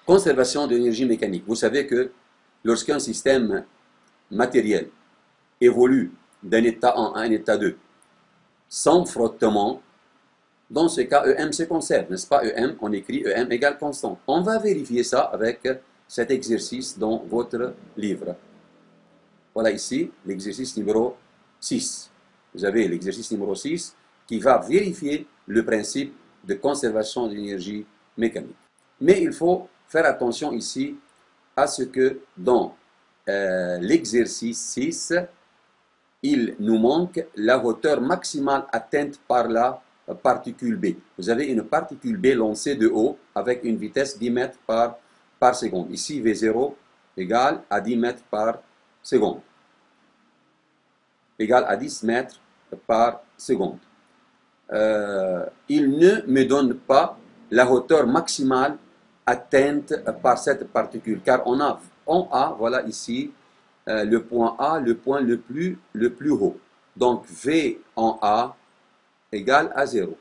Conservation de l'énergie mécanique. Vous savez que lorsqu'un système matériel évolue d'un état 1 à un état 2 sans frottement, dans ce cas, EM se conserve, n'est-ce pas? EM, on écrit EM égale constant. On va vérifier ça avec cet exercice dans votre livre. Voilà ici l'exercice numéro 6. Vous avez l'exercice numéro 6 qui va vérifier le principe de conservation de l'énergie mécanique. Mais il faut faire attention ici à ce que dans l'exercice 6, il nous manque la hauteur maximale atteinte par la particule B. Vous avez une particule B lancée de haut avec une vitesse 10 mètres par seconde. Ici, V0 égale à 10 mètres par seconde. Égale à 10 mètres par seconde. Il ne me donne pas la hauteur maximale atteinte par cette particule, car on a voilà ici, le point A, le point le plus haut. Donc, V en A égale à 0.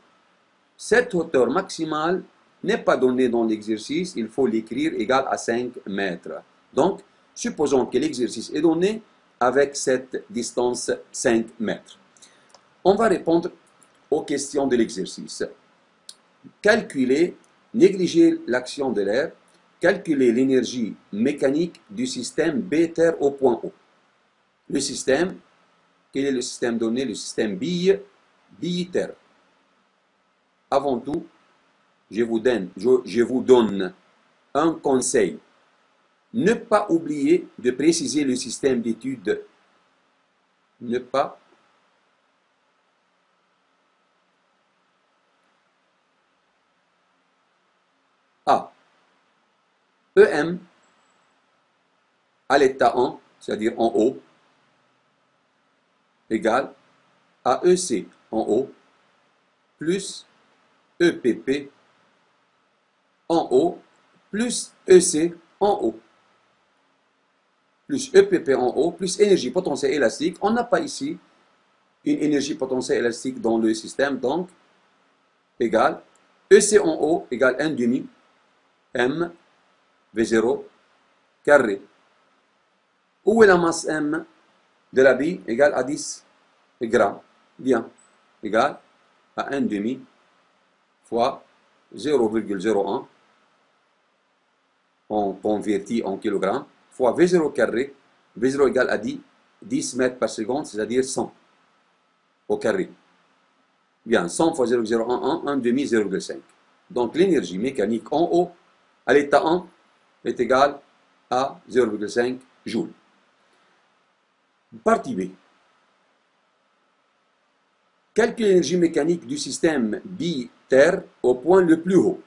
Cette hauteur maximale n'est pas donnée dans l'exercice, il faut l'écrire égale à 5 mètres. Donc, supposons que l'exercice est donné avec cette distance 5 mètres. On va répondre aux questions de l'exercice. Calculer, négliger l'action de l'air, calculer l'énergie mécanique du système B-terre au point O. Le système, quel est le système donné? Le système bille-terre. Avant tout, je vous donne un conseil. Ne pas oublier de préciser le système d'étude. Ne pas A. EM à l'état 1, c'est-à-dire en haut, égale à EC en haut, plus EPP en haut, plus EC en haut, plus EPP en haut, plus énergie potentielle élastique. On n'a pas ici une énergie potentielle élastique dans le système, donc égale EC en haut égale 1 demi M V0 carré. Où est la masse M de la bille? Égale à 10 grammes. Bien. Égale à 1 demi fois 0,01. On convertit en kilogrammes fois V0 carré. V0 égale à 10 mètres par seconde, c'est-à-dire 100 au carré. Bien, 100 fois 0,011, 1 demi 0,5. Donc l'énergie mécanique en haut, à l'état 1, est égale à 0,5 joules. Partie B. Calculer l'énergie mécanique du système bille-terre au point le plus haut.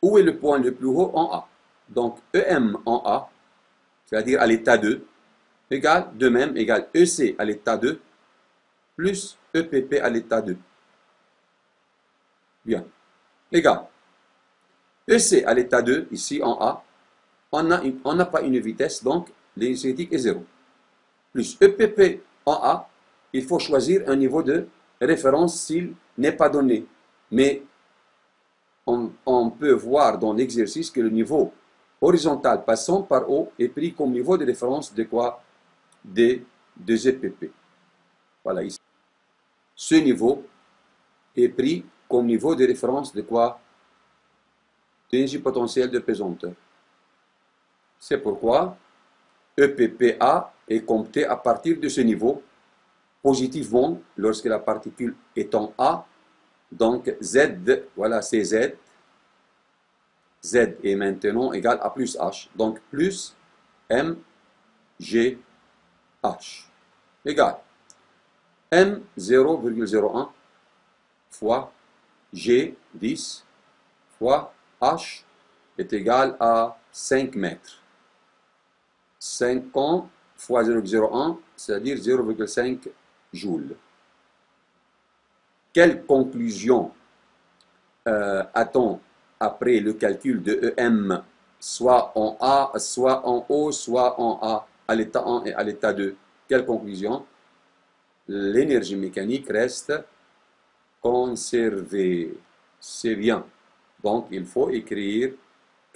Où est le point le plus haut? En A. Donc EM en A, c'est-à-dire à l'état 2, égale, de même, égale EC à l'état 2, plus EPP à l'état 2. Bien. Égal. EC à l'état 2, ici en A, on n'a pas une vitesse, donc l'énergétique est 0. Plus EPP en A, il faut choisir un niveau de référence s'il n'est pas donné. Mais on peut voir dans l'exercice que le niveau horizontal passant par O est pris comme niveau de référence de quoi? De EPP. Voilà ici. Ce niveau est pris comme niveau de référence de quoi? D'énergie potentielle de pesanteur. C'est pourquoi EPPA est compté à partir de ce niveau positivement lorsque la particule est en A. Donc Z, voilà c'est Z. Z est maintenant égal à plus H. Donc plus MG H égale M 0,01 fois G 10 fois H est égal à 5 mètres. 50 fois 0,01, c'est-à-dire 0,5 joules. Quelle conclusion a-t-on après le calcul de EM, soit en A, soit en O, soit en A, à l'état 1 et à l'état 2? Quelle conclusion? L'énergie mécanique reste conservée. C'est bien. Donc, il faut écrire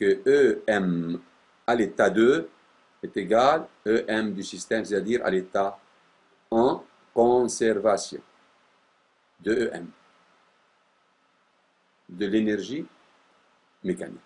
que EM à l'état 2 est égal à EM du système, c'est-à-dire à l'état en conservation de EM, de l'énergie mécanique.